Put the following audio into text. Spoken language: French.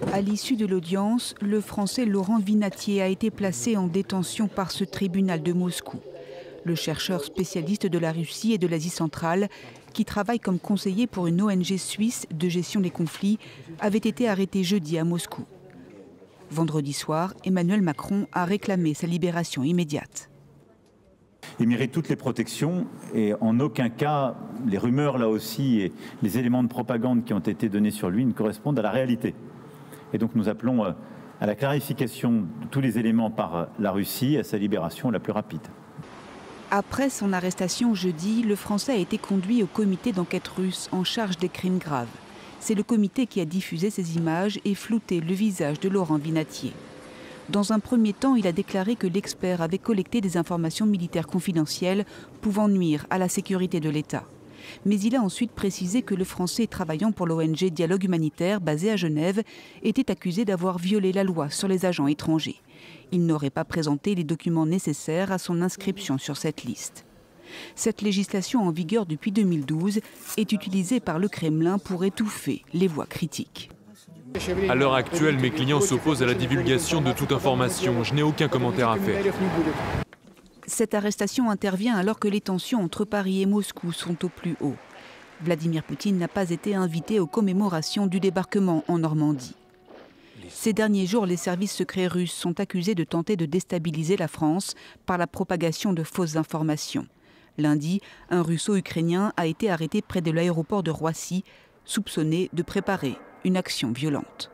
À l'issue de l'audience, le Français Laurent Vinatier a été placé en détention par ce tribunal de Moscou. Le chercheur spécialiste de la Russie et de l'Asie centrale, qui travaille comme conseiller pour une ONG suisse de gestion des conflits, avait été arrêté jeudi à Moscou. Vendredi soir, Emmanuel Macron a réclamé sa libération immédiate. Il mérite toutes les protections et en aucun cas, les rumeurs là aussi et les éléments de propagande qui ont été donnés sur lui ne correspondent à la réalité. Et donc nous appelons à la clarification de tous les éléments par la Russie et à sa libération la plus rapide. Après son arrestation jeudi, le Français a été conduit au comité d'enquête russe en charge des crimes graves. C'est le comité qui a diffusé ces images et flouté le visage de Laurent Vinatier. Dans un premier temps, il a déclaré que l'expert avait collecté des informations militaires confidentielles pouvant nuire à la sécurité de l'État. Mais il a ensuite précisé que le Français travaillant pour l'ONG Dialogue Humanitaire, basée à Genève, était accusé d'avoir violé la loi sur les agents étrangers. Il n'aurait pas présenté les documents nécessaires à son inscription sur cette liste. Cette législation en vigueur depuis 2012 est utilisée par le Kremlin pour étouffer les voix critiques. À l'heure actuelle, mes clients s'opposent à la divulgation de toute information. Je n'ai aucun commentaire à faire. Cette arrestation intervient alors que les tensions entre Paris et Moscou sont au plus haut. Vladimir Poutine n'a pas été invité aux commémorations du débarquement en Normandie. Ces derniers jours, les services secrets russes sont accusés de tenter de déstabiliser la France par la propagation de fausses informations. Lundi, un russo-ukrainien a été arrêté près de l'aéroport de Roissy, soupçonné de préparer une action violente.